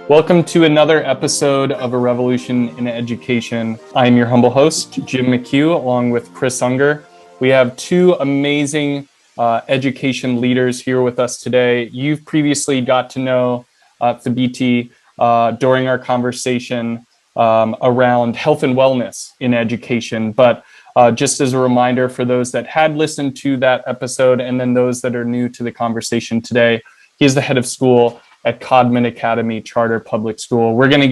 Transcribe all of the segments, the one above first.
Welcome to another episode of A Revolution in Education. I am your humble host, Jim McCue, along with Chris Unger. We have two amazing education leaders here with us today. You've previously got to know Thabiti during our conversation around health and wellness in education. But just as a reminder for those that had listened to that episode and then those that are new to the conversation today, he is the head of school at Codman Academy Charter Public School. We're going to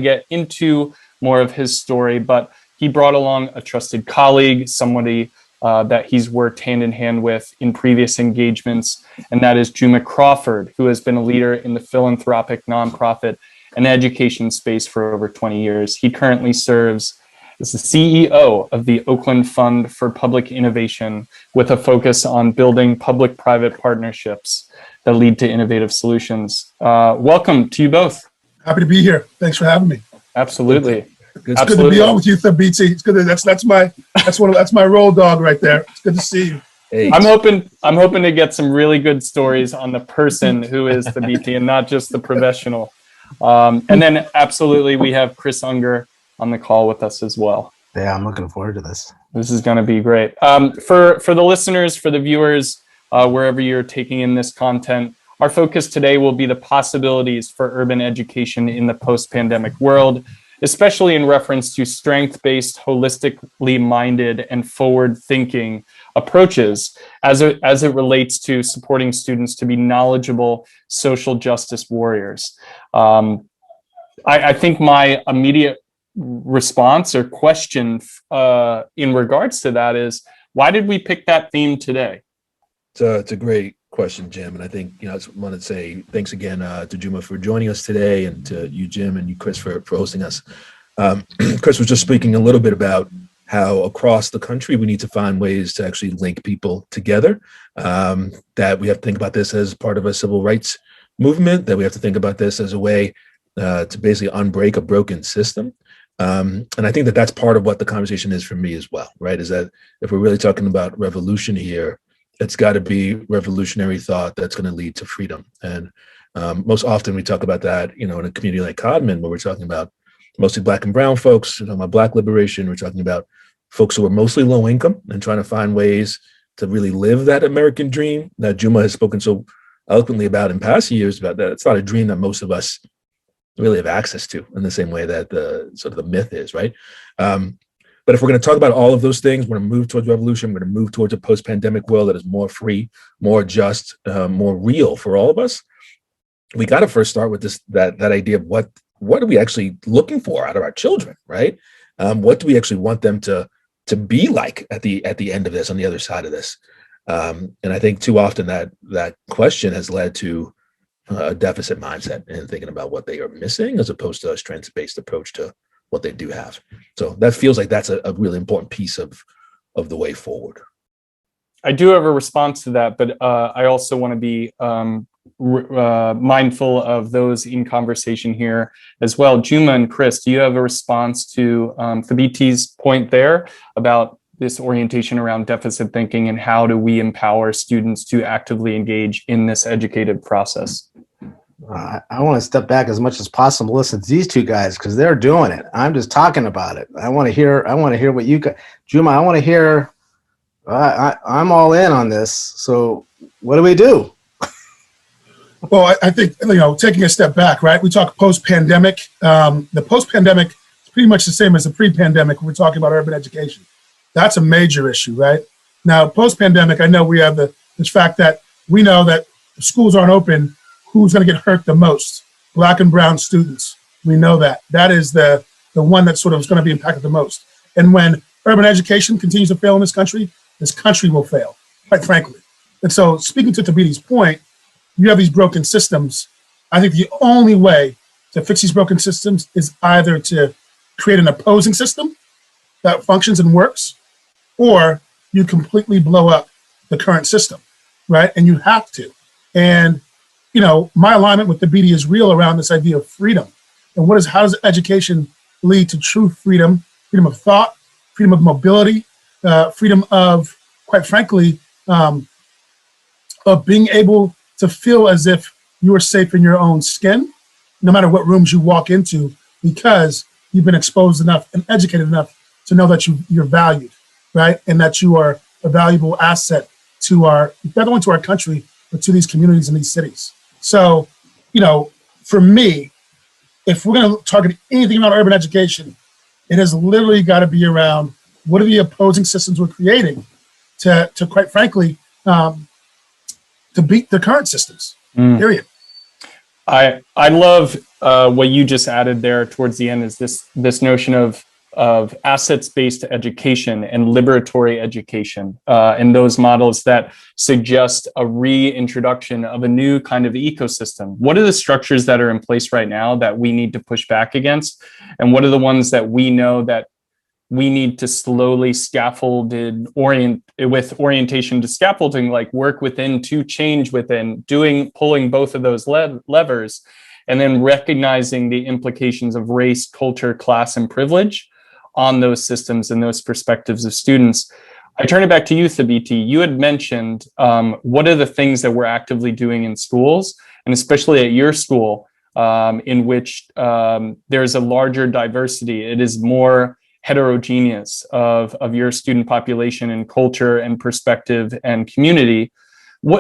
get into more of his story, but he brought along a trusted colleague, somebody that he's worked hand in hand with in previous engagements, and that is Juma Crawford, who has been a leader in the philanthropic nonprofit and education space for over 20 years. He currently serves as the CEO of the Oakland Fund for Public Innovation, with a focus on building public-private partnerships that lead to innovative solutions. Welcome to you both. Happy to be here. Thanks for having me. Absolutely. It's good to be on with you, Thabiti. It's good. That's my roll dog right there. It's good to see you. Hey. I'm hoping to get some really good stories on the person who is Thabiti and not just the professional. And then absolutely we have Chris Unger on the call with us as well. Yeah, I'm looking forward to this. This is going to be great. For the listeners, for the viewers, wherever you're taking in this content, our focus today will be the possibilities for urban education in the post-pandemic world, especially in reference to strength-based, holistically minded, and forward-thinking approaches as it relates to supporting students to be knowledgeable social justice warriors. I think my immediate response or question in regards to that is, why did we pick that theme today? It's a great question, Jim. And I think, I just want to say thanks again to Juma for joining us today, and to you, Jim, and you, Chris, for hosting us. Chris was just speaking a little bit about how across the country we need to find ways to actually link people together, that we have to think about this as part of a civil rights movement, that we have to think about this as a way to basically unbreak a broken system. And I think that that's part of what the conversation is for me as well, right? Is that if we're really talking about revolution here, it's got to be revolutionary thought that's going to lead to freedom. And most often we talk about that, in a community like Codman, where we're talking about mostly Black and brown folks, we're talking about Black liberation, we're talking about folks who are mostly low income and trying to find ways to really live that American dream that Juma has spoken so eloquently about in past years, about that it's not a dream that most of us really have access to in the same way that the sort of the myth is, right? But if we're going to talk about all of those things, we're going to move towards revolution, we're going to move towards a post-pandemic world that is more free, more just, more real for all of us. We got to first start with that idea of what are we actually looking for out of our children, right? What do we actually want them to be like at the end of this, on the other side of this? And I think too often that question has led to a deficit mindset and thinking about what they are missing, as opposed to a strengths-based approach to what they do have. So that feels like that's a really important piece of the way forward. I do have a response to that, but I also want to be mindful of those in conversation here as well. Juma and Chris, do you have a response to Thabiti's point there about this orientation around deficit thinking, and how do we empower students to actively engage in this educative process? I want to step back as much as possible, listen to these two guys, because they're doing it. I'm just talking about it. I want to hear what you got. Juma, I want to hear, I'm all in on this. So what do we do? Well, I think, taking a step back, right? We talk post-pandemic. The post-pandemic is pretty much the same as the pre-pandemic when we're talking about urban education. That's a major issue, right? Now, post-pandemic, I know we have this fact that we know that if schools aren't open, who's going to get hurt the most? Black and brown students. We know that. That is the one that sort of is going to be impacted the most. And when urban education continues to fail in this country will fail, quite frankly. And so, speaking to Thabiti's point, you have these broken systems. I think the only way to fix these broken systems is either to create an opposing system that functions and works, or you completely blow up the current system, right? And you have to. And my alignment with Thabiti is real around this idea of freedom. And how does education lead to true freedom, freedom of thought, freedom of mobility, freedom of, quite frankly, of being able to feel as if you are safe in your own skin, no matter what rooms you walk into, because you've been exposed enough and educated enough to know that you're valued, right? And that you are a valuable asset to not only to our country, but to these communities and these cities. So, for me, if we're going to target anything about urban education, it has literally got to be around what are the opposing systems we're creating to quite frankly, to beat the current systems, period. I love what you just added there towards the end is this notion of assets-based education and liberatory education, and those models that suggest a reintroduction of a new kind of ecosystem. What are the structures that are in place right now that we need to push back against? And what are the ones that we know that we need to slowly scaffold and with orientation to scaffolding, like work within to change within, pulling both of those levers, and then recognizing the implications of race, culture, class, and privilege on those systems and those perspectives of students. I turn it back to you, Thabiti. You had mentioned what are the things that we're actively doing in schools, and especially at your school, in which there's a larger diversity. It is more heterogeneous of your student population and culture and perspective and community.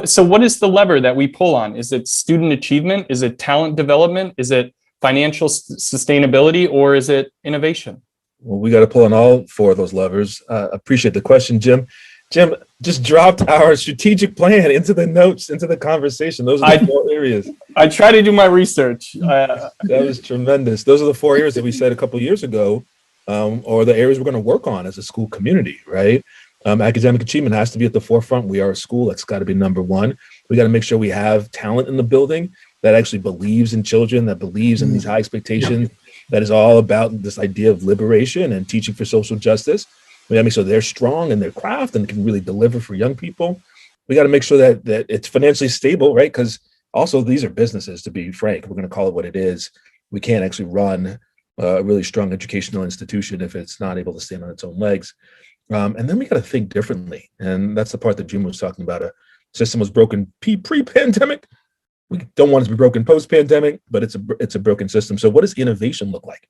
So what is the lever that we pull on? Is it student achievement? Is it talent development? Is it financial sustainability? Or is it innovation? Well, we got to pull on all four of those levers. Appreciate the question, Jim. Jim just dropped our strategic plan into the notes, into the conversation. Those are the 4 areas. I try to do my research. That was tremendous. Those are the 4 areas that we said a couple of years ago, or the areas we're going to work on as a school community, right? Academic achievement has to be at the forefront. We are a school. That's got to be number one. We got to make sure we have talent in the building that actually believes in children, that believes in these high expectations, that is all about this idea of liberation and teaching for social justice. We got to make sure they're strong in their craft and can really deliver for young people. We got to make sure that it's financially stable, right? Because also these are businesses, to be frank. We're going to call it what it is. We can't actually run a really strong educational institution if it's not able to stand on its own legs. And then we got to think differently. And that's the part that Jim was talking about. A system was broken pre-pandemic. We don't want it to be broken post-pandemic, but it's a broken system. So what does innovation look like?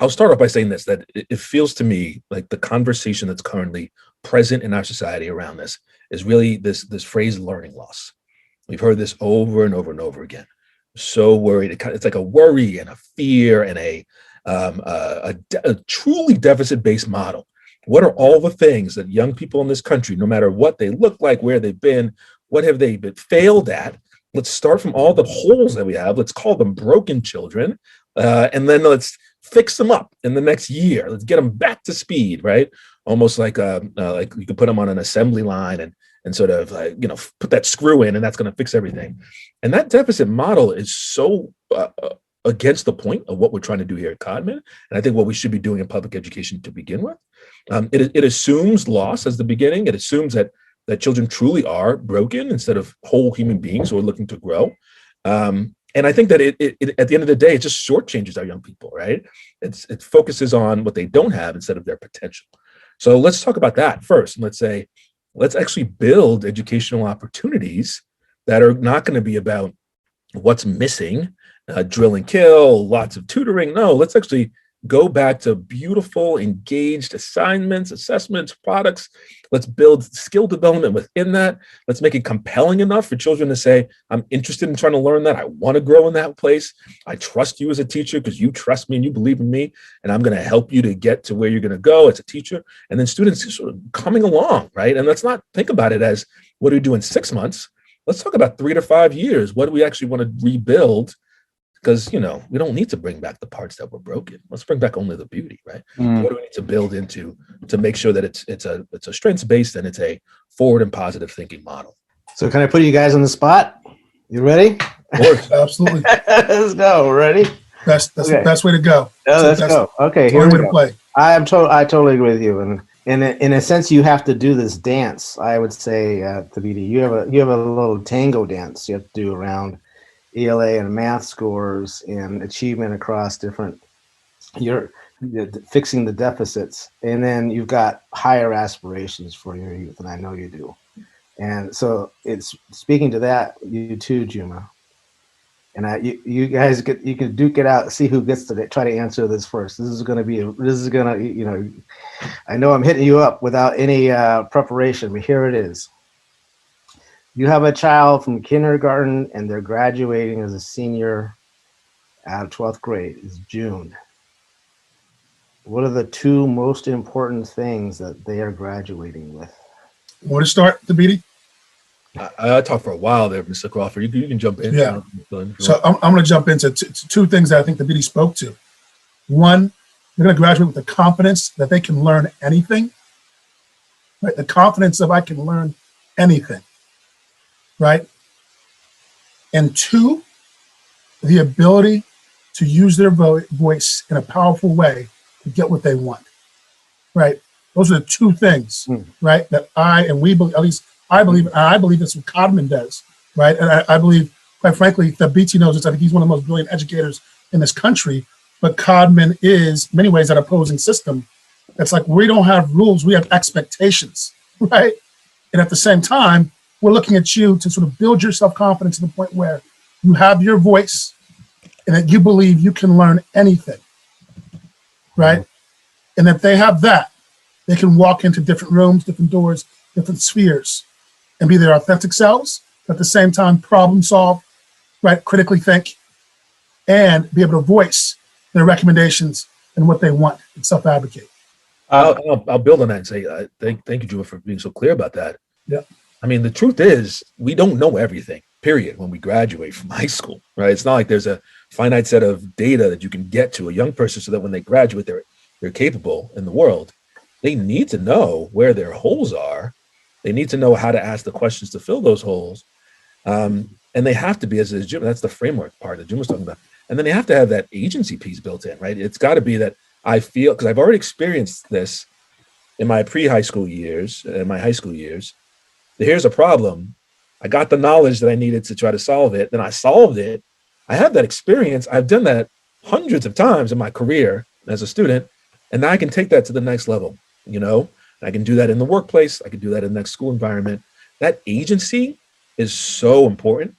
I'll start off by saying this, that it feels to me like the conversation that's currently present in our society around this is really this phrase learning loss. We've heard this over and over and over again. So worried. It's like a worry and a fear and a truly deficit-based model. What are all the things that young people in this country, no matter what they look like, where they've been, what have they been failed at? Let's start from all the holes that we have. Let's call them broken children, and then let's fix them up in the next year. Let's get them back to speed, right? Almost like you could put them on an assembly line and sort of put that screw in, and that's going to fix everything. And that deficit model is so against the point of what we're trying to do here at Codman, and I think what we should be doing in public education to begin with. It assumes loss as the beginning. It assumes that children truly are broken instead of whole human beings who are looking to grow. And I think that it at the end of the day, it just shortchanges our young people, right? It focuses on what they don't have instead of their potential. So let's talk about that first. And let's actually build educational opportunities that are not going to be about what's missing, drill and kill, lots of tutoring. No, let's actually go back to beautiful, engaged assignments, assessments, products. Let's build skill development within that. Let's make it compelling enough for children to say, I'm interested in trying to learn that. I want to grow in that place. I trust you as a teacher because you trust me and you believe in me, and I'm going to help you to get to where you're going to go as a teacher. And then students sort of coming along, right? And let's not think about it as, what do we do in 6 months? Let's talk about 3 to 5 years. What do we actually want to rebuild? Because, we don't need to bring back the parts that were broken. Let's bring back only the beauty, right? What do we need to build into to make sure that it's a strengths-based and it's a forward and positive thinking model? So can I put you guys on the spot? You ready? Of course. Absolutely. Let's go. Ready? That's the best way to go. Let's go. Okay, here we Way go. to play. I totally agree with you. And in a sense, you have to do this dance. I would say, Thabiti, you have a little tango dance you have to do around ELA and math scores and achievement across different. You're fixing the deficits, and then you've got higher aspirations for your youth, and I know you do. And so it's speaking to that, you too, Juma. And you guys you can duke it out, see who gets to try to answer this first. This is going to, I know I'm hitting you up without any preparation, but here it is. You have a child from kindergarten and they're graduating as a senior out of 12th grade. It's June. What are the two most important things that they are graduating with? Want to start, Thabiti? I talked for a while there, Mr. Crawford. You can jump in. Yeah. So I'm going to jump into two things that I think Thabiti spoke to. One, they're going to graduate with the confidence that they can learn anything. Right? The confidence of I can learn anything. Right? And two, the ability to use their voice in a powerful way to get what they want. Right? Those are the two things, right? That we believe, at least I believe that's what Codman does, right? And I believe, quite frankly, Thabiti knows this. I think he's one of the most brilliant educators in this country. But Codman is, in many ways, that opposing system. It's like we don't have rules, we have expectations, right? And at the same time, we're looking at you to sort of build your self-confidence to the point where you have your voice and that you believe you can learn anything, right? And if they have that, they can walk into different rooms, different doors, different spheres, and be their authentic selves, but at the same time, problem solve, right? Critically think, and be able to voice their recommendations and what they want and self-advocate. I'll build on that and say, thank you, Juma, for being so clear about that. Yeah. I mean, the truth is, we don't know everything, period, when we graduate from high school, right? It's not like there's a finite set of data that you can get to a young person so that when they graduate, they're capable in the world. They need to know where their holes are. They need to know how to ask the questions to fill those holes. And they have to be, as Jim, that's the framework part that Jim was talking about. And then they have to have that agency piece built in, right? It's got to be that I feel, because I've already experienced this in my pre-high school years, in my high school years. Here's a problem. I got the knowledge that I needed to try to solve it. Then I solved it. I have that experience. I've done that hundreds of times in my career as a student. And now I can take that to the next level, I can do that in the workplace. I can do that in the next school environment. That agency is so important.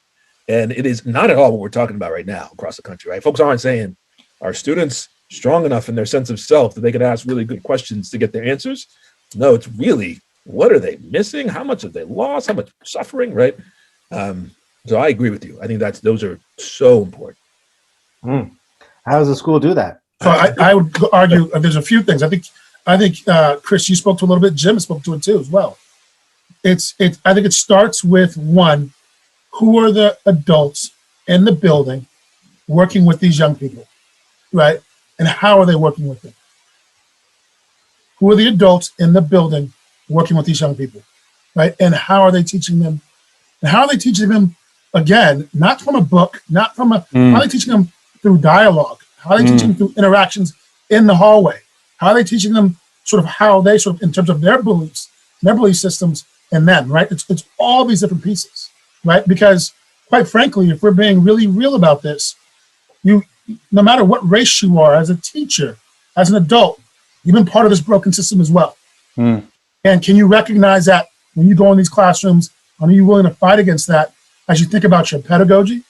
And it is not at all what we're talking about right now across the country, right? Folks aren't saying, are students strong enough in their sense of self that they can ask really good questions to get their answers? No, it's really, what are they missing? How much have they lost? How much suffering, right? So I agree with you. I think those are so important. How does the school do that? So I would argue there's a few things. I think Chris, you spoke to a little bit. Jim spoke to it too as well. I think it starts with one, who are the adults in the building working with these young people, right? And how are they working with them? Who are the adults in the building working with these young people, right? And how are they teaching them? And how are they teaching them, again, not from a book, how are they teaching them through dialogue? How are they teaching them through interactions in the hallway? How are they teaching them sort of how they sort of, in terms of their beliefs, their belief systems and them, right? It's all these different pieces, right? Because quite frankly, if we're being really real about this, no matter what race you are, as a teacher, as an adult, you've been part of this broken system as well. And can you recognize that when you go in these classrooms, are you willing to fight against that as you think about your pedagogy,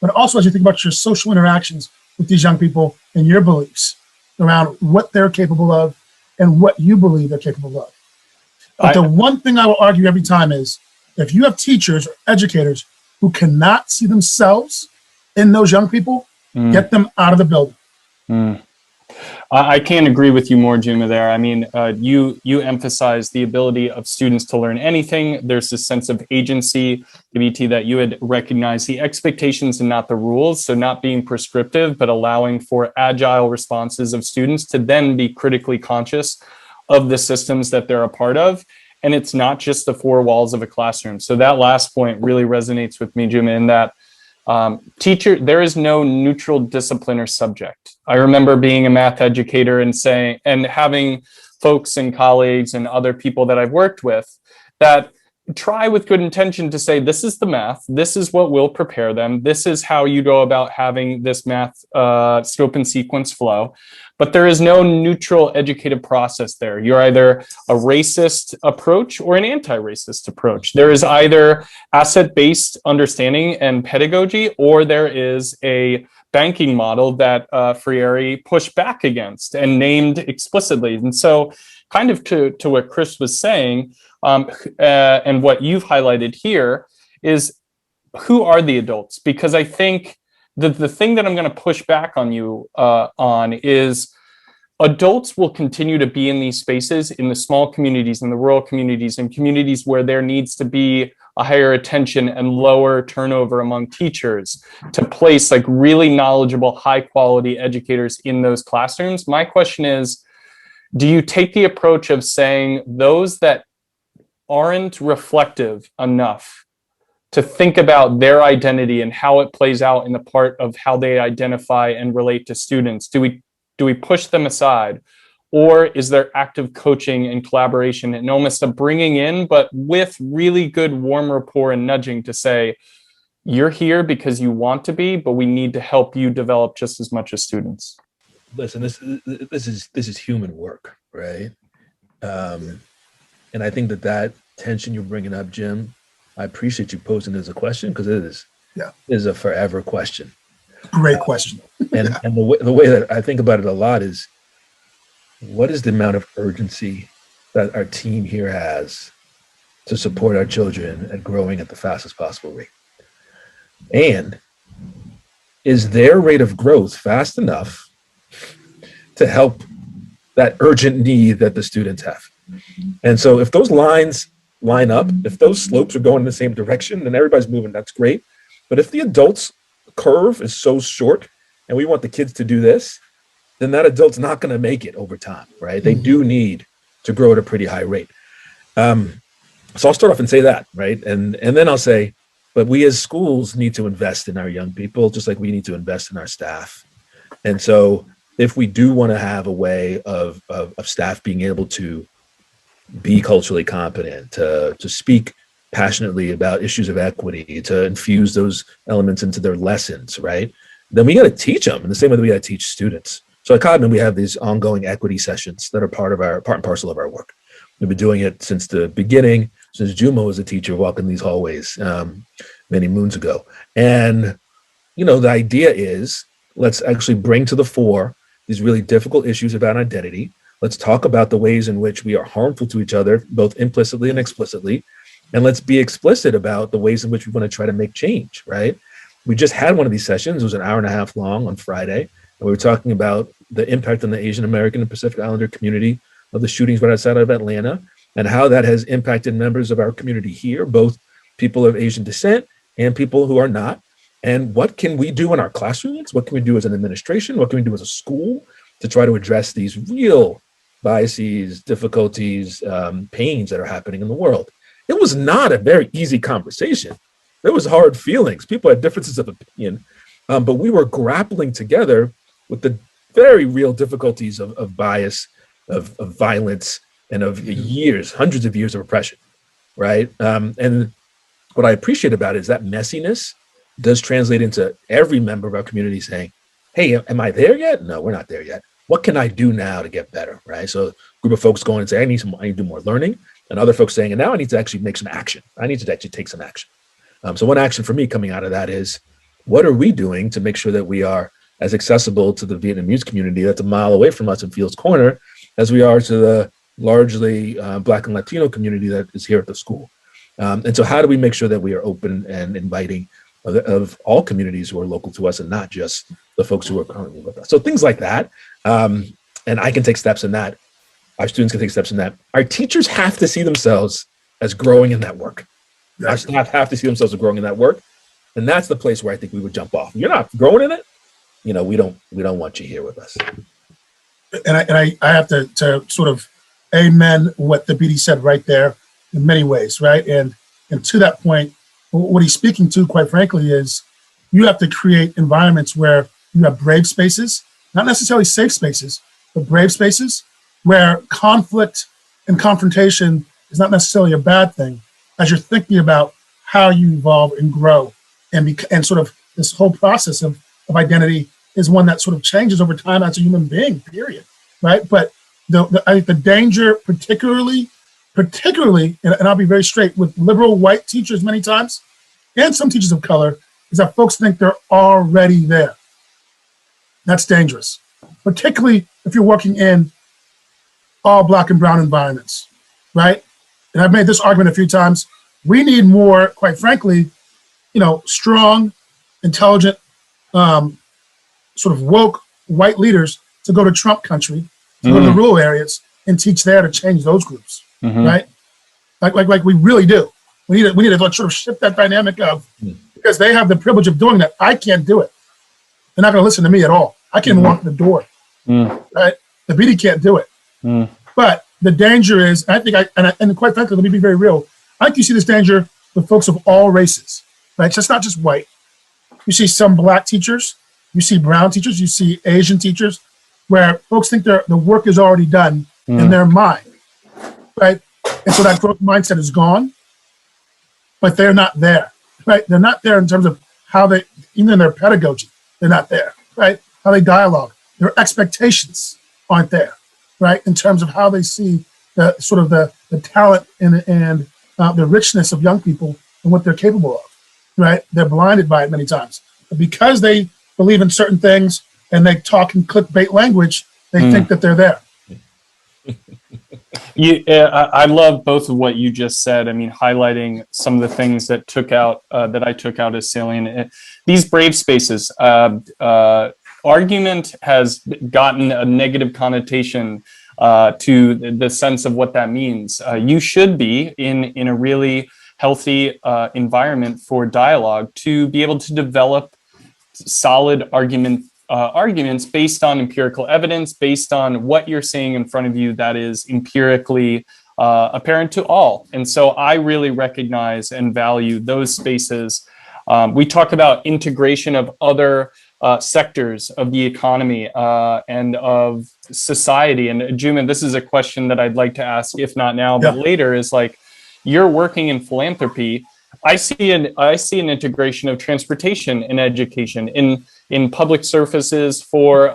but also as you think about your social interactions with these young people and your beliefs around what they're capable of and what you believe they're capable of. But the one thing I will argue every time is, if you have teachers or educators who cannot see themselves in those young people, get them out of the building. I can't agree with you more, Juma, there. I mean, you emphasize the ability of students to learn anything. There's this sense of agency, Thabiti, that you had recognized, the expectations and not the rules. So not being prescriptive, but allowing for agile responses of students to then be critically conscious of the systems that they're a part of. And it's not just the four walls of a classroom. So that last point really resonates with me, Juma, in that there is no neutral discipline or subject. I remember being a math educator and having folks and colleagues and other people that I've worked with that try with good intention to say, this is the math, this is what will prepare them, this is how you go about having this math scope and sequence flow. But there is no neutral educative process there. You're either a racist approach or an anti-racist approach. There is either asset-based understanding and pedagogy, or there is a banking model that Freire pushed back against and named explicitly. And so kind of to what Chris was saying, and what you've highlighted here is, who are the adults? Because I think the thing that I'm going to push back on you on is, adults will continue to be in these spaces, in the small communities, in the rural communities, and communities where there needs to be a higher attention and lower turnover among teachers, to place like really knowledgeable, high quality educators in those classrooms. My question is, do you take the approach of saying those that aren't reflective enough to think about their identity and how it plays out in the part of how they identify and relate to students, do we push them aside? Or is there active coaching and collaboration and almost a bringing in, but with really good warm rapport and nudging to say, you're here because you want to be, but we need to help you develop just as much as students? Listen, this is human work, right? And I think that tension you're bringing up, Jim, I appreciate you posing it as a question, because it is a forever question. Great question. And the way that I think about it a lot is, what is the amount of urgency that our team here has to support our children at growing at the fastest possible rate? And is their rate of growth fast enough to help that urgent need that the students have? And so if those lines line up, if those slopes are going in the same direction, then everybody's moving, that's great. But if the adults curve is so short and we want the kids to do this, then that adult's not going to make it over time, right? They do need to grow at a pretty high rate. So I'll start off and say that, right? And then I'll say, but we as schools need to invest in our young people, just like we need to invest in our staff. And so if we do want to have a way of staff being able to be culturally competent, to speak passionately about issues of equity, to infuse those elements into their lessons, right? Then we got to teach them in the same way that we got to teach students. So at Codman, we have these ongoing equity sessions that are part and parcel of our work. We've been doing it since the beginning, since Juma was a teacher walking these hallways many moons ago. And, the idea is, let's actually bring to the fore these really difficult issues about identity. Let's talk about the ways in which we are harmful to each other, both implicitly and explicitly. And let's be explicit about the ways in which we want to try to make change, right? We just had one of these sessions. It was an hour and a half long on Friday. And we were talking about the impact on the Asian American and Pacific Islander community of the shootings right outside of Atlanta, and how that has impacted members of our community here, both people of Asian descent and people who are not. And what can we do in our classrooms? What can we do as an administration? What can we do as a school to try to address these real biases, difficulties, pains that are happening in the world? It was not a very easy conversation. There was hard feelings. People had differences of opinion, but we were grappling together with the very real difficulties of bias, of violence, and of years, hundreds of years of oppression, right? And what I appreciate about it is that messiness does translate into every member of our community saying, hey, am I there yet? No, we're not there yet. What can I do now to get better, right? So a group of folks going and say, I need to do more learning. And other folks saying, and now I need to actually make some action. I need to actually take some action. So one action for me coming out of that is, what are we doing to make sure that we are as accessible to the Vietnamese community that's a mile away from us in Fields Corner as we are to the largely Black and Latino community that is here at the school? And so how do we make sure that we are open and inviting of all communities who are local to us and not just the folks who are currently with us? So things like that. And I can take steps in that. Our students can take steps in that. Our teachers have to see themselves as growing in that work. Our staff have to see themselves as growing in that work. And that's the place where I think we would jump off. You're not growing in it, we don't want you here with us. And I have to sort of amen what Thabiti said right there in many ways, right? And to that point, what he's speaking to, quite frankly, is you have to create environments where you have brave spaces, not necessarily safe spaces, but brave spaces where conflict and confrontation is not necessarily a bad thing, as you're thinking about how you evolve and grow, and sort of this whole process of identity is one that sort of changes over time as a human being, period, right? But I think the danger, particularly, and I'll be very straight, with liberal white teachers many times, and some teachers of color, is that folks think they're already there. That's dangerous, particularly if you're working in all Black and brown environments, right? And I've made this argument a few times. We need more, quite frankly, strong, intelligent, sort of woke white leaders to go to Trump country, to go to the rural areas and teach there to change those groups, right? Like we really do. We need to sort of shift that dynamic of, because they have the privilege of doing that. I can't do it. They're not going to listen to me at all. I can't even walk in the door, right? Thabiti can't do it. But the danger is, I think, and quite frankly, let me be very real. I think you see this danger with folks of all races, right? So it's not just white. You see some Black teachers, you see brown teachers, you see Asian teachers, where folks think the work is already done in their mind, right? And so that growth mindset is gone, but they're not there, right? They're not there in terms of how they, even in their pedagogy, they're not there, right? How they dialogue, their expectations aren't there, right? In terms of how they see the sort of the talent and the richness of young people and what they're capable of, right? They're blinded by it many times. But because they believe in certain things and they talk in clickbait language, they think that they're there. I love both of what you just said. I mean, highlighting some of the things that I took out as salient. These brave spaces, argument has gotten a negative connotation to the sense of what that means. You should be in a really healthy environment for dialogue to be able to develop solid arguments based on empirical evidence, based on what you're seeing in front of you that is empirically apparent to all. And so I really recognize and value those spaces. We talk about integration of other sectors of the economy and of society. And Juma, this is a question that I'd like to ask, if not now, but later, is like, you're working in philanthropy. I see an integration of transportation and education in public services for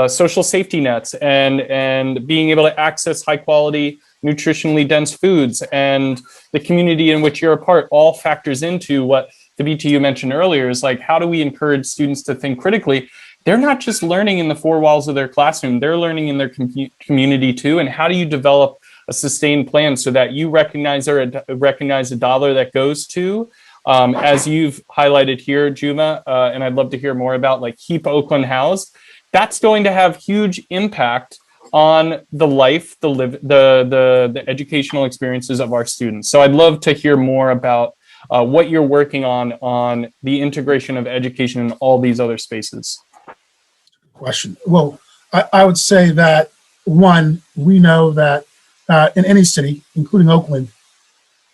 social safety nets and being able to access high quality, nutritionally dense foods, and the community in which you're a part all factors into what Thabiti, you mentioned earlier, is like, how do we encourage students to think critically? They're not just learning in the four walls of their classroom, they're learning in their community too. And how do you develop a sustained plan so that you recognize a dollar that goes to, as you've highlighted here, Juma, and I'd love to hear more about, like, Keep Oakland Housed. That's going to have huge impact on the life, the educational experiences of our students. So I'd love to hear more about what you're working on the integration of education in all these other spaces. Question. Well, I would say that, one, we know that in any city, including Oakland,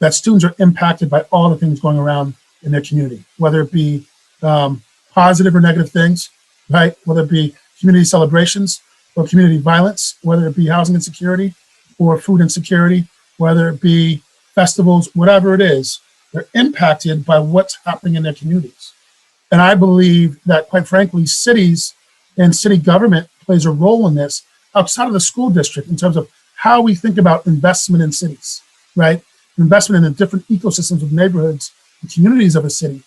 that students are impacted by all the things going around in their community, whether it be positive or negative things, right? Whether it be community celebrations or community violence, whether it be housing insecurity or food insecurity, whether it be festivals, whatever it is, they're impacted by what's happening in their communities. And I believe that, quite frankly, cities and city government plays a role in this outside of the school district in terms of how we think about investment in cities, right? Investment in the different ecosystems of neighborhoods and communities of a city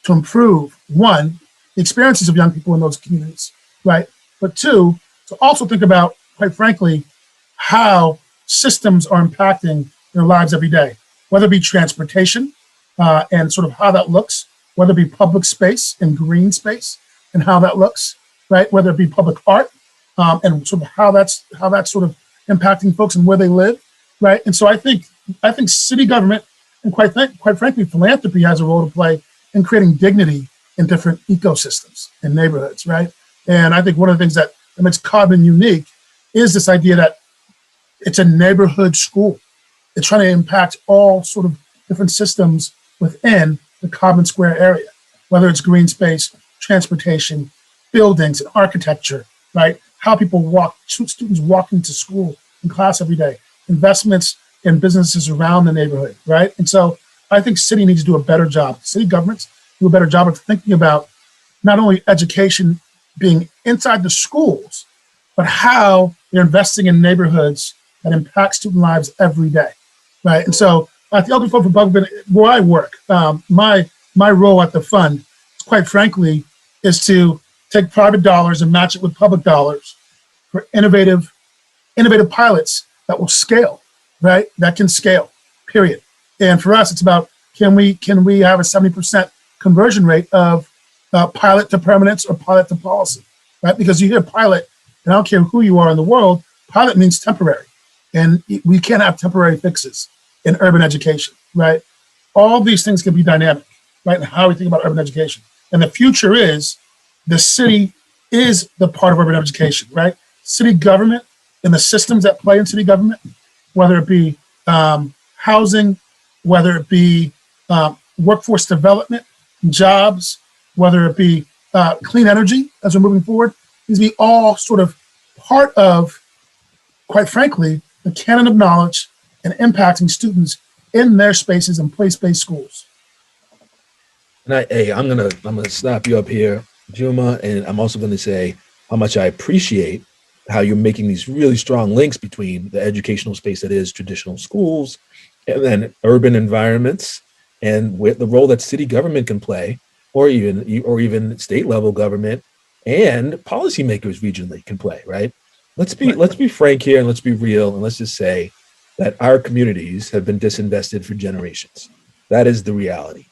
to improve, one, the experiences of young people in those communities, right? But two, to also think about, quite frankly, how systems are impacting their lives every day, whether it be transportation and sort of how that looks, whether it be public space and green space and how that looks, right? Whether it be public art and sort of how that's sort of impacting folks and where they live, right? And so I think city government and quite frankly, philanthropy has a role to play in creating dignity in different ecosystems and neighborhoods, right? And I think one of the things that makes Codman unique is this idea that it's a neighborhood school. It's trying to impact all sort of different systems within the Codman Square area, whether it's green space, transportation, buildings, and architecture, right? How people students walking to school and class every day, investments and businesses around the neighborhood, right? And so I think city needs to do a better job. City governments do a better job of thinking about not only education being inside the schools, but how they're investing in neighborhoods that impact student lives every day, right? And so at the Oakland Fund for Public, where I work, my role at the fund, quite frankly, is to take private dollars and match it with public dollars for innovative pilots that will scale, right? That can scale, period. And for us, it's about can we have a 70% conversion rate of pilot to permanence or pilot to policy, right? Because you hear pilot, and I don't care who you are in the world, pilot means temporary. And we can't have temporary fixes in urban education, right? All these things can be dynamic, right? And how we think about urban education. And the future is the city is the part of urban education, right? City government and the systems that play in city government, whether it be housing, whether it be workforce development, jobs, whether it be clean energy as we're moving forward, these be all sort of part of, quite frankly, the canon of knowledge and impacting students in their spaces and place-based schools. And I'm gonna snap you up here, Juma, and I'm also going to say how much I appreciate how you're making these really strong links between the educational space that is traditional schools and then urban environments and with the role that city government can play, or even state level government and policymakers regionally can play, right? Let's be frank here and let's be real and let's just say that our communities have been disinvested for generations. That is the reality.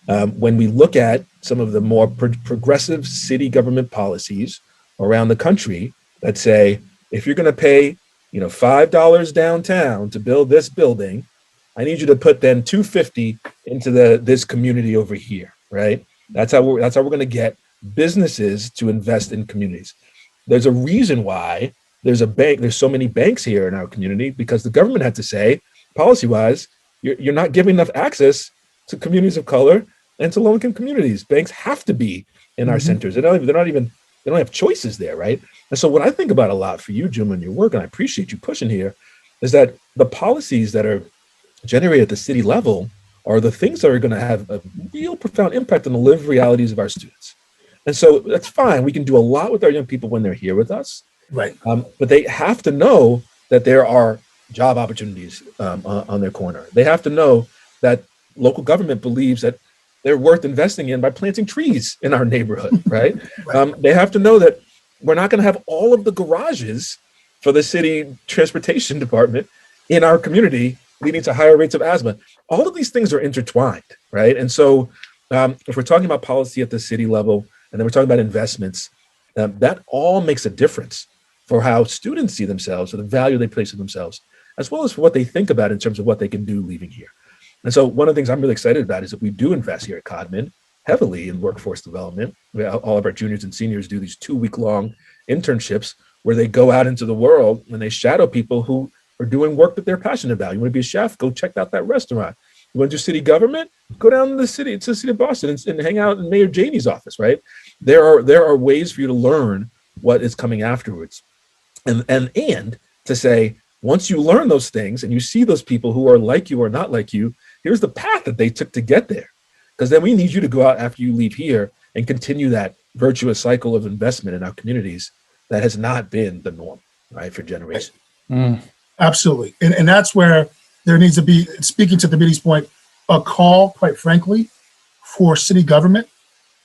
When we look at some of the more progressive city government policies around the country that say, if you're going to pay, $5 downtown to build this building, I need you to put then $2.50 into this community over here, right? That's how we're going to get businesses to invest in communities. There's a reason why there's so many banks here in our community, because the government had to say, policy-wise, you're not giving enough access to communities of color and to low-income communities. Banks have to be in our centers. They don't have choices there, right? And so what I think about a lot for you, Juma, and your work, and I appreciate you pushing here, is that the policies that are generated at the city level are the things that are going to have a real profound impact on the lived realities of our students. And so that's fine. We can do a lot with our young people when they're here with us. Right. But they have to know that there are job opportunities on their corner. They have to know that local government believes that they're worth investing in by planting trees in our neighborhood, right? They have to know that we're not going to have all of the garages for the city transportation department in our community, leading to higher rates of asthma. All of these things are intertwined, right? And so if we're talking about policy at the city level, and then we're talking about investments, that all makes a difference for how students see themselves, or the value they place in themselves, as well as for what they think about in terms of what they can do leaving here. And so one of the things I'm really excited about is that we do invest here at Codman heavily in workforce development. All of our juniors and seniors do these 2-week-long internships where they go out into the world and they shadow people who are doing work that they're passionate about. You want to be a chef? Go check out that restaurant. You want to do city government? Go down to the city of Boston and hang out in Mayor Janey's office, right? There are ways for you to learn what is coming afterwards. And to say, once you learn those things and you see those people who are like you or not like you, here's the path that they took to get there. Because then we need you to go out after you leave here and continue that virtuous cycle of investment in our communities that has not been the norm, right, for generations. Absolutely. And that's where there needs to be, speaking to Thabiti's point, a call, quite frankly, for city government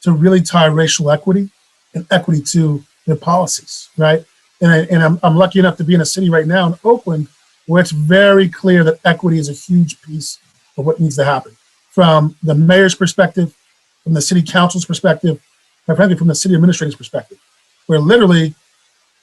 to really tie racial equity and equity to their policies, right? And I'm lucky enough to be in a city right now in Oakland where it's very clear that equity is a huge piece of what needs to happen. From the mayor's perspective, from the city council's perspective, and frankly, from the city administrator's perspective, where literally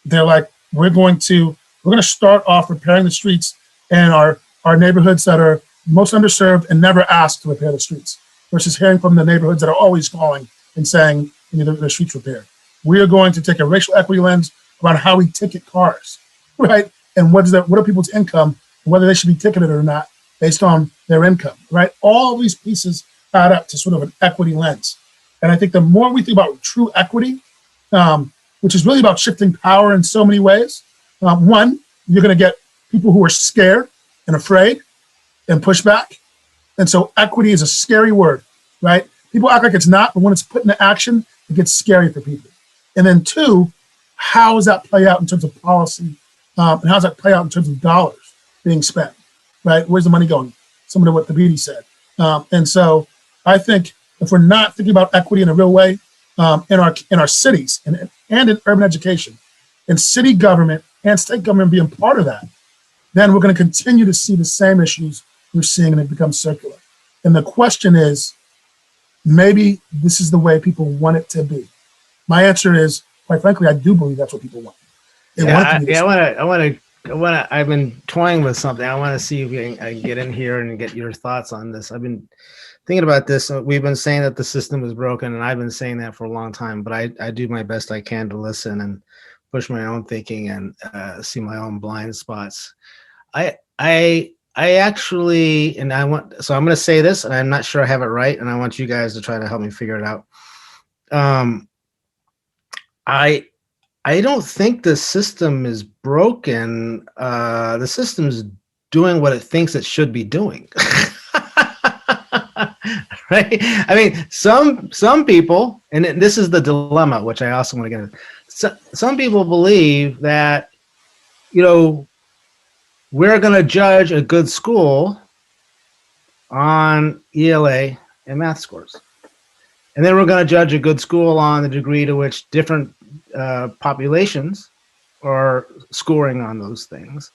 they're like, we're going to start off repairing the streets in our neighborhoods that are most underserved and never asked to repair the streets, versus hearing from the neighborhoods that are always calling and saying, we need the streets repaired. We are going to take a racial equity lens around how we ticket cars, right? And what are people's income, and whether they should be ticketed or not based on their income, right? All these pieces add up to sort of an equity lens. And I think the more we think about true equity, which is really about shifting power in so many ways, one, you're going to get people who are scared and afraid and push back. And so equity is a scary word, right? People act like it's not, but when it's put into action, it gets scary for people. And then two, how does that play out in terms of policy? And how does that play out in terms of dollars being spent, right? Where's the money going? Similar to what Thabiti said. And so I think if we're not thinking about equity in a real way in our cities and in urban education, and city government and state government being part of that, then we're going to continue to see the same issues we're seeing, and it becomes circular. And the question is, maybe this is the way people want it to be. My answer is, quite frankly, I do believe that's what people want. I've been toying with something. I want to see if I can get in here and get your thoughts on this. I've been thinking about this. We've been saying that the system is broken, and I've been saying that for a long time, but I do my best I can to listen and push my own thinking and see my own blind spots. I actually, and so I'm going to say this, and I'm not sure I have it right, and I want you guys to try to help me figure it out. I don't think the system is broken. The system's doing what it thinks it should be doing. Right? I mean, some people, and this is the dilemma, which I also want to get into. Some people believe that, we're going to judge a good school on ELA and math scores. And then we're going to judge a good school on the degree to which different populations are scoring on those things.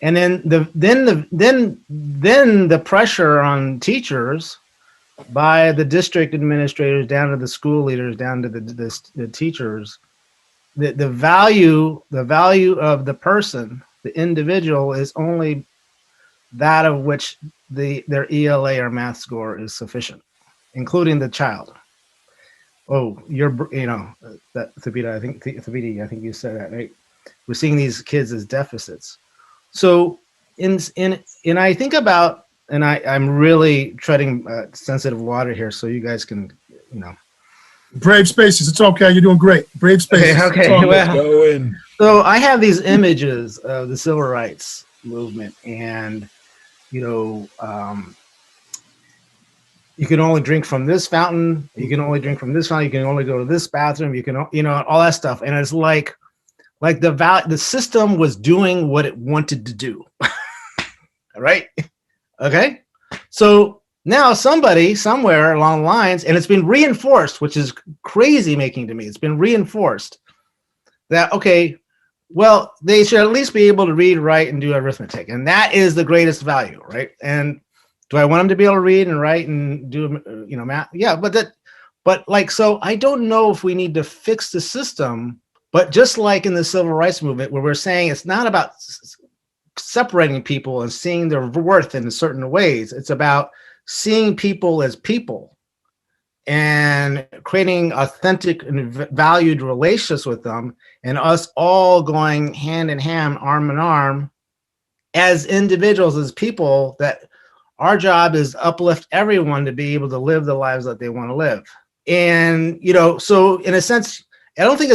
And then the pressure on teachers by the district administrators down to the school leaders, down to the teachers, the value of the person, the individual, is only that of which their ELA or math score is sufficient, including the child. Oh, that Thabiti, I think you said that, right? We're seeing these kids as deficits. So I think about, and I'm really treading sensitive water here, so you guys can, Brave spaces. It's okay. You're doing great. Brave spaces. Okay. Well, so I have these images of the civil rights movement, and you can only drink from this fountain. You can only drink from this fountain. You can only go to this bathroom. You can, all that stuff. And it's like the system was doing what it wanted to do. Right? Okay. So now somebody somewhere along the lines, and it's been reinforced, which is crazy making to me. It's been reinforced that, okay, well, they should at least be able to read, write, and do arithmetic. And that is the greatest value, right? And do I want them to be able to read and write and do, math? Yeah, so I don't know if we need to fix the system, but just like in the civil rights movement, where we're saying it's not about separating people and seeing their worth in certain ways. It's about seeing people as people and creating authentic and valued relationships with them, and us all going hand in hand, arm in arm, as individuals, as people, that our job is uplift everyone to be able to live the lives that they want to live. And, so in a sense, I don't think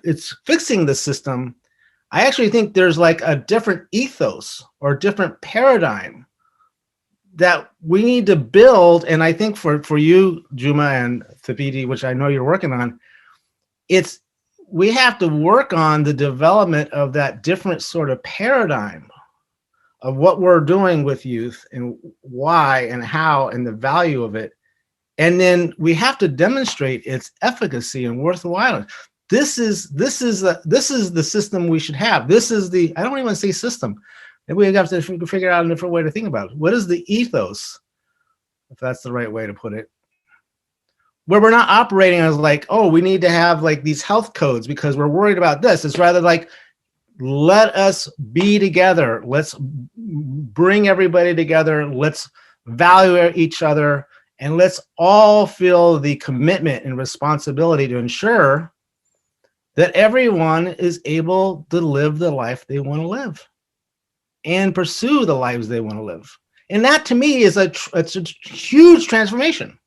it's fixing the system. I actually think there's like a different ethos or different paradigm that we need to build. And I think for you, Juma and Thabiti, which I know you're working on, we have to work on the development of that different sort of paradigm of what we're doing with youth and why and how and the value of it. And then we have to demonstrate its efficacy and worthwhile. This is the system we should have. I don't even say system. Maybe we have to figure out a different way to think about it. What is the ethos, if that's the right way to put it, where we're not operating as like, oh, we need to have like these health codes because we're worried about this. It's rather like, let us be together. Let's bring everybody together. Let's value each other, and let's all feel the commitment and responsibility to ensure that everyone is able to live the life they want to live and pursue the lives they want to live. And that to me is it's a huge transformation.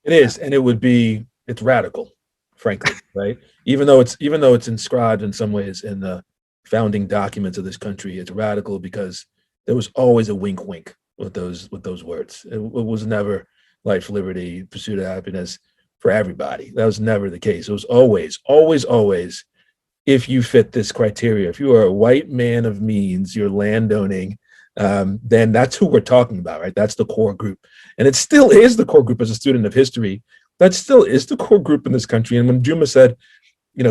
It is, and it's radical, frankly, right? Even though it's inscribed in some ways in the founding documents of this country, it's radical because there was always a wink, wink with those words. It was never life, liberty, pursuit of happiness for everybody. That was never the case. It was always, always, always, if you fit this criteria, if you are a white man of means, you're landowning, then that's who we're talking about, right? That's the core group. And it still is the core group as a student of history. That still is the core group in this country. And when Juma said,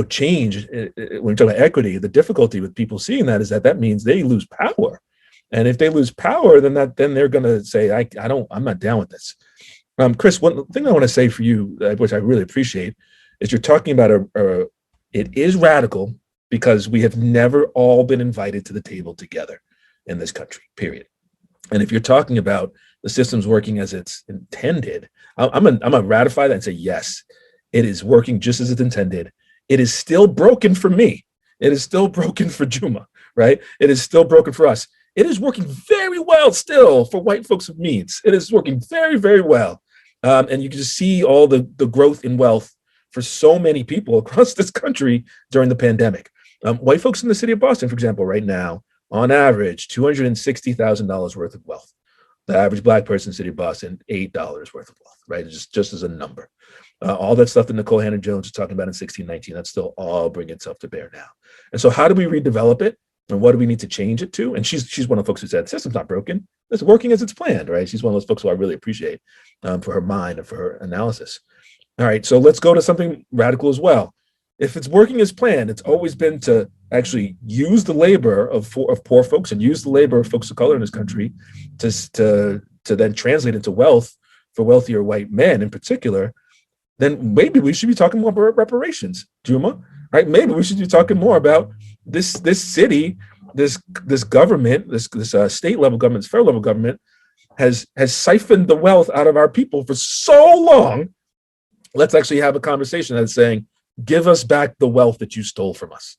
change, when we talk about equity, the difficulty with people seeing that is that means they lose power. And if they lose power, then they're going to say, I'm not down with this. Chris, one thing I want to say for you, which I really appreciate, is you're talking about it is radical because we have never all been invited to the table together in this country, period. And if you're talking about the system's working as it's intended, I'm gonna ratify that and say, yes, it is working just as it's intended. It is still broken for me. It is still broken for Juma, right? It is still broken for us. It is working very well still for white folks of means. It is working very, very well. And you can just see all the growth in wealth for so many people across this country during the pandemic. White folks in the city of Boston, for example, right now, on average, $260,000 worth of wealth. The average Black person in the city of Boston, $8 worth of wealth, right? Just as a number. All that stuff that Nicole Hannah-Jones was talking about in 1619, that's still all bringing itself to bear now. And so how do we redevelop it? And what do we need to change it to? And she's one of the folks who said, the system's not broken. It's working as it's planned, right? She's one of those folks who I really appreciate for her mind and for her analysis. All right, so let's go to something radical as well. If it's working as planned, it's always been to actually use the labor of poor folks and use the labor of folks of color in this country to then translate into wealth for wealthier white men in particular. Then maybe we should be talking more about reparations, Juma, right? Maybe we should be talking more about this city, this government, this state level government, this federal level government has siphoned the wealth out of our people for so long. Let's actually have a conversation that's saying, give us back the wealth that you stole from us,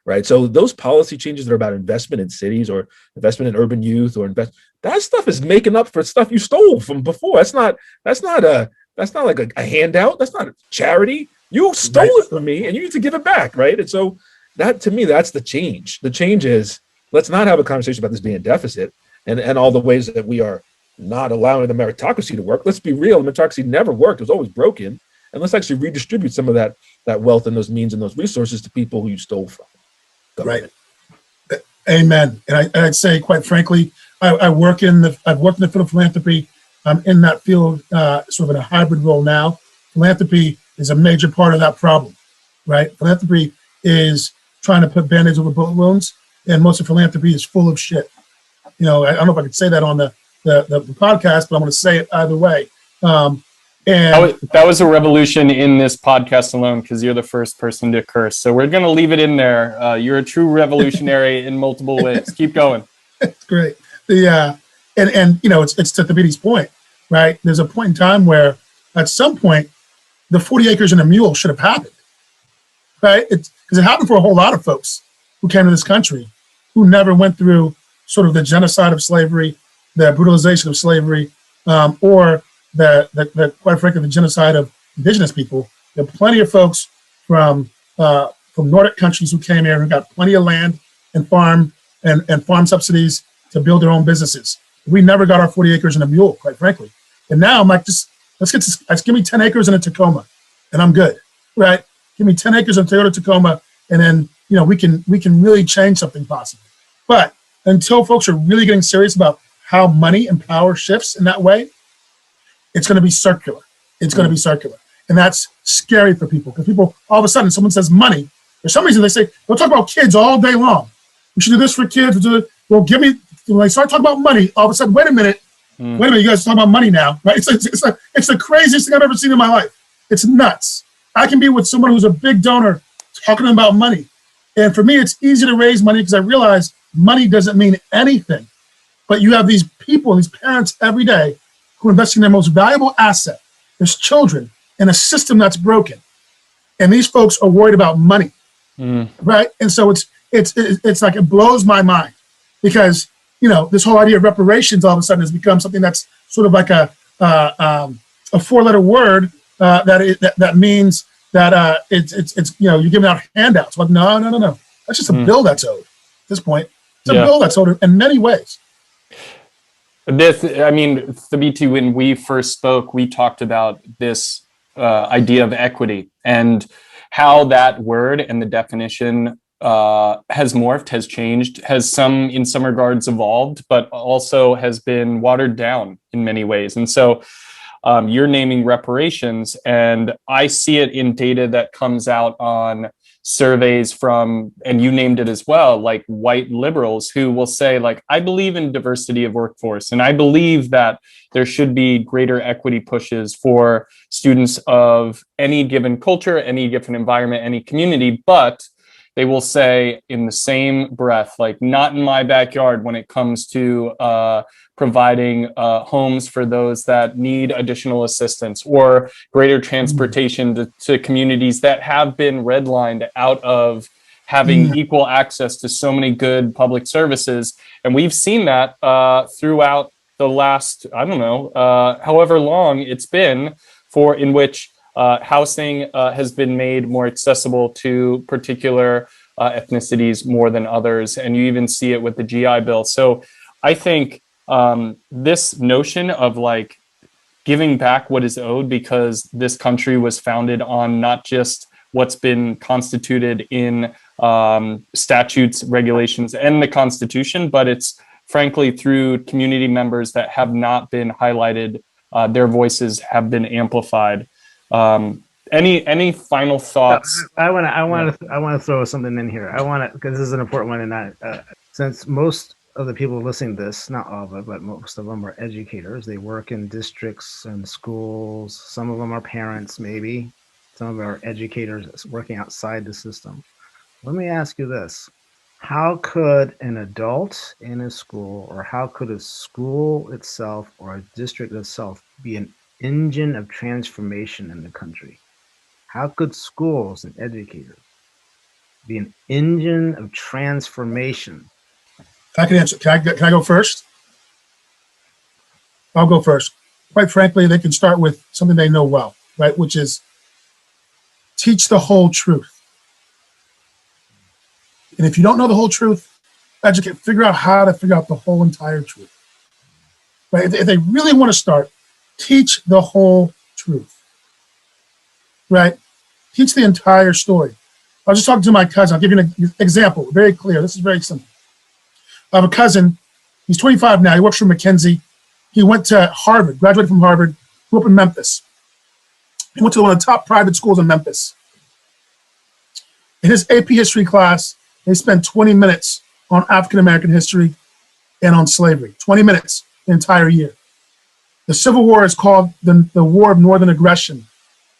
right? So those policy changes that are about investment in cities or investment in urban youth or that stuff is making up for stuff you stole from before. That's not like a handout. That's not a charity. You stole it from me and you need to give it back, right? And so that, to me, that's the change. The change is, let's not have a conversation about this being a deficit and all the ways that we are not allowing the meritocracy to work. Let's be real. The meritocracy never worked. It was always broken. And let's actually redistribute some of that wealth and those means and those resources to people who you stole from. Right. Amen. And I'd say, quite frankly, I've worked in the field of philanthropy. I'm in that field sort of in a hybrid role now. Philanthropy is a major part of that problem, right? Philanthropy is trying to put band-aids over bullet wounds, and most of philanthropy is full of shit. I don't know if I could say that on the podcast, but I'm going to say it either way. And that was a revolution in this podcast alone, because you're the first person to curse. So we're going to leave it in there. You're a true revolutionary in multiple ways. Keep going. It's great. And it's to Thabiti's point, right? There's a point in time where at some point, the 40 acres and a mule should have happened, right? Because it happened for a whole lot of folks who came to this country who never went through sort of the genocide of slavery, the brutalization of slavery, or the quite frankly, the genocide of indigenous people. There are plenty of folks from Nordic countries who came here who got plenty of land and farm subsidies to build their own businesses. We never got our 40 acres and a mule, quite frankly. And now I'm like, let's give me 10 acres and a Tacoma, and I'm good, right? Give me 10 acres of Toyota Tacoma, and then we can really change something possible. But until folks are really getting serious about how money and power shifts in that way, it's going to be circular. It's going to be circular. And that's scary for people, because people, all of a sudden, someone says money. For some reason, they say, they'll talk about kids all day long. We should do this for kids. Well, when they start talking about money, all of a sudden, wait a minute, you guys are talking about money now, right? It's the craziest thing I've ever seen in my life. It's nuts. I can be with someone who's a big donor talking about money. And for me, it's easy to raise money because I realize money doesn't mean anything. But you have these people, these parents every day who are investing their most valuable asset, there's children, in a system that's broken. And these folks are worried about money, right? And so it's like, it blows my mind, because this whole idea of reparations all of a sudden has become something that's sort of like a 4-letter word that means that it's you're giving out handouts. Like no, that's just a bill that's owed at this point. It's a bill that's owed in many ways. Thabiti, when we first spoke, we talked about this idea of equity and how that word and the definition has morphed, has changed, has in some regards evolved, but also has been watered down in many ways. And so you're naming reparations, and I see it in data that comes out on surveys from, and you named it as well, like white liberals who will say, like, I believe in diversity of workforce, and I believe that there should be greater equity pushes for students of any given culture, any given environment, any community, but they will say in the same breath, like, not in my backyard when it comes to providing homes for those that need additional assistance, or greater transportation to communities that have been redlined out of having equal access to so many good public services. And we've seen that throughout the last, I don't know, however long it's been, in which housing has been made more accessible to particular ethnicities more than others. And you even see it with the GI Bill. So I think this notion of like giving back what is owed, because this country was founded on not just what's been constituted in statutes, regulations, and the Constitution, but it's frankly through community members that have not been highlighted. Their voices have been amplified. Any final thoughts? I want to throw something in here. Because this is an important one, and since most of the people listening to this, not all of it, but most of them are educators. They work in districts and schools. Some of them are parents, maybe. Some of them are educators working outside the system. Let me ask you this. How could an adult in a school, or how could a school itself or a district itself be an engine of transformation in the country? How could schools and educators be an engine of transformation? I can answer. Can I go first? I'll go first. Quite frankly, they can start with something they know well, right? Which is teach the whole truth. And if you don't know the whole truth, figure out how to figure out the whole entire truth. Right? If they really want to start, teach the whole truth. Right? Teach the entire story. I was just talking to my cousin. I'll give you an example, very clear. This is very simple. I have a cousin. He's 25 now. He works for McKinsey. He went to Harvard, graduated from Harvard, grew up in Memphis. He went to one of the top private schools in Memphis. In his AP history class, they spent 20 minutes on African-American history and on slavery. 20 minutes the entire year. The Civil War is called the War of Northern Aggression.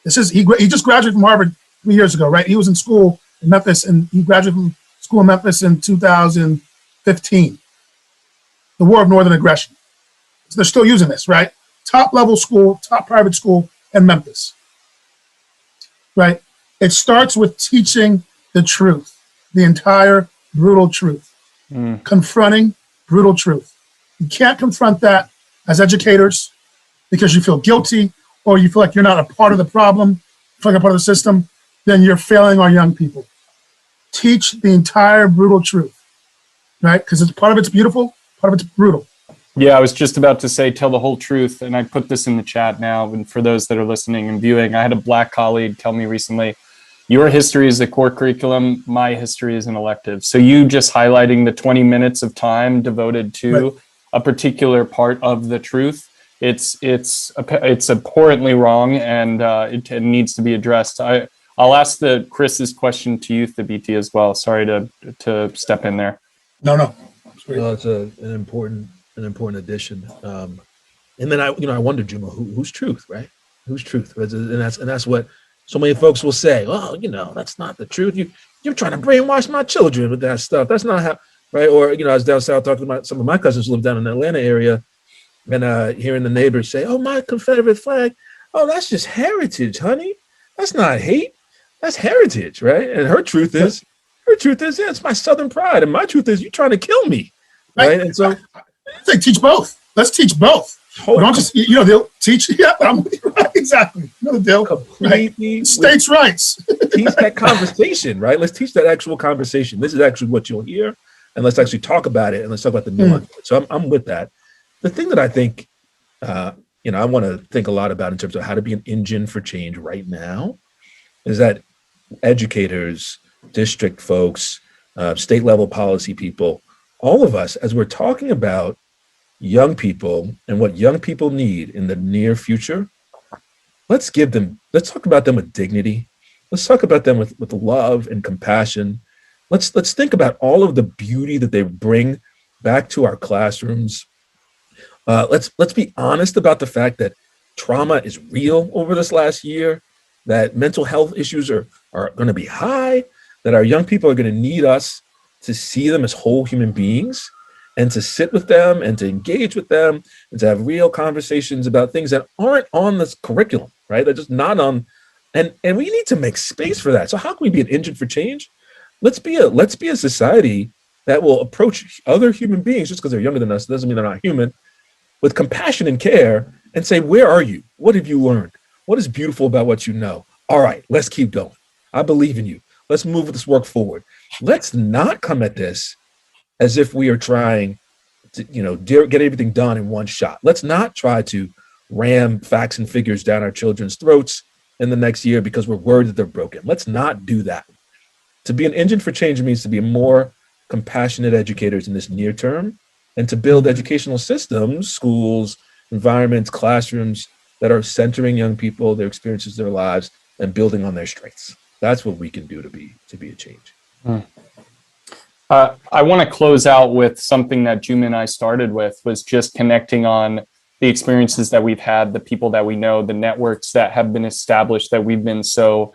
He just graduated from Harvard 3 years ago, right? He was in school in Memphis, and he graduated from school in Memphis in 2015. The War of Northern Aggression. So they're still using this, right? Top level school, top private school in Memphis, right? It starts with teaching the truth, the entire brutal truth, confronting brutal truth. You can't confront that as educators because you feel guilty or you feel like you're not a part of the problem, feel like a part of the system, then you're failing our young people. Teach the entire brutal truth, right? Because part of it's beautiful, part of it's brutal. Yeah, I was just about to say, tell the whole truth. And I put this in the chat now. And for those that are listening and viewing, I had a Black colleague tell me recently, your history is a core curriculum, my history is an elective. So you just highlighting the 20 minutes of time devoted to a particular part of the truth, it's abhorrently wrong, and it needs to be addressed. I'll ask Chris's question to you, Thabiti, as well. Sorry to step in there. No. It's an important addition. And then I wonder, Juma, whose truth, right? Whose truth? And that's what so many folks will say. Oh, that's not the truth. You're trying to brainwash my children with that stuff. That's not how, right? Or I was down south talking about some of my cousins who live down in the Atlanta area, and hearing the neighbors say, "Oh, my Confederate flag. Oh, that's just heritage, honey. That's not hate. That's heritage, right?" And her truth is, yeah, it's my Southern pride, and my truth is, you're trying to kill me, right? And so, I say teach both. Let's teach both. Don't just they'll teach. Yeah, I'm right, exactly. The deal. Completely right. States' rights. Teach that conversation, right? Let's teach that actual conversation. This is actually what you'll hear. and let's actually talk about it, and let's talk about the nuance. So I'm with that. The thing that I think, I want to think a lot about in terms of how to be an engine for change right now is that educators, district folks, state level policy people, all of us, as we're talking about young people and what young people need in the near future, let's talk about them with dignity. Let's talk about them with love and compassion. Let's think about all of the beauty that they bring back to our classrooms. Let's be honest about the fact that trauma is real over this last year, that mental health issues are going to be high, that our young people are going to need us to see them as whole human beings and to sit with them and to engage with them and to have real conversations about things that aren't on this curriculum, right? They're just not on, and we need to make space for that. So how can we be an engine for change? Let's be a society that will approach other human beings just because they're younger than us doesn't mean they're not human, with compassion and care, and say, where are you? What have you learned? What is beautiful about what you know? All right, let's keep going. I believe in you. Let's move this work forward. Let's not come at this as if we are trying to, get everything done in one shot. Let's not try to ram facts and figures down our children's throats in the next year because we're worried that they're broken. Let's not do that. To be an engine for change means to be more compassionate educators in this near term and to build educational systems, schools, environments, classrooms that are centering young people, their experiences, their lives, and building on their strengths. That's what we can do to be a change. I want to close out with something that Juma and I started with, was just connecting on the experiences that we've had, the people that we know, the networks that have been established, that we've been so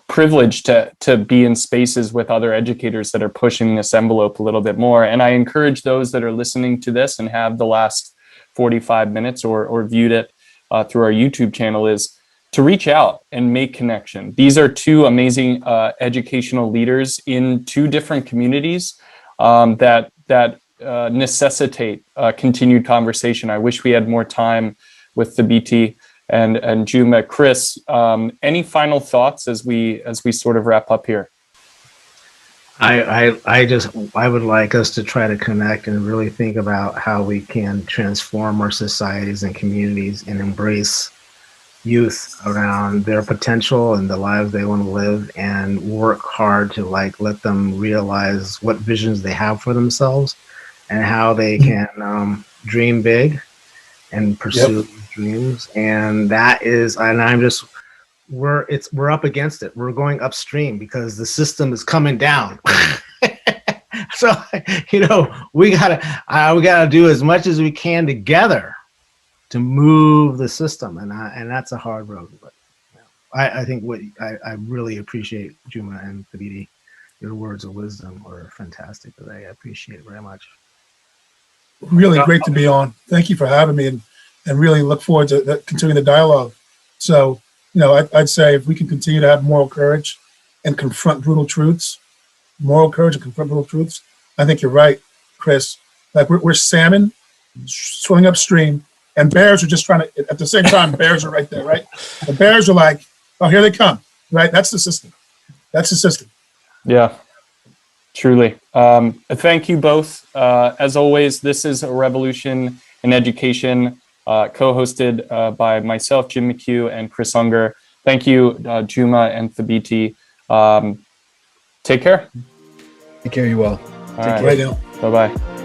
privileged to be in spaces with other educators that are pushing this envelope a little bit more. And I encourage those that are listening to this and have the last 45 minutes or viewed it through our YouTube channel is to reach out and make connection. These are two amazing educational leaders in two different communities that necessitate continued conversation. I wish we had more time with Thabiti and Juma. Chris, any final thoughts as we sort of wrap up here? I would like us to try to connect and really think about how we can transform our societies and communities and embrace youth around their potential and the lives they want to live, and work hard to let them realize what visions they have for themselves and how they can dream big and pursue dreams. And that is, and we're up against it. We're going upstream because the system is coming down. So, we gotta do as much as we can together to move the system, and that's a hard road. But I think I really appreciate Juma and Thabiti. Your words of wisdom were fantastic today. I appreciate it very much. Really great to be on. Thank you for having me, and really look forward to continuing the dialogue. So, I'd say if we can continue to have moral courage and confront brutal truths, I think you're right, Chris. We're salmon swimming upstream, and bears are just trying to, at the same time, bears are right there, right? The bears are like, oh, here they come, right? That's the system. Yeah, truly. Thank you both. As always, this is A Revolution in Education, co-hosted by myself, Jim McCue, and Chris Unger. Thank you, Juma and Thabiti. Take care. Take care, you all. All right. Bye-bye.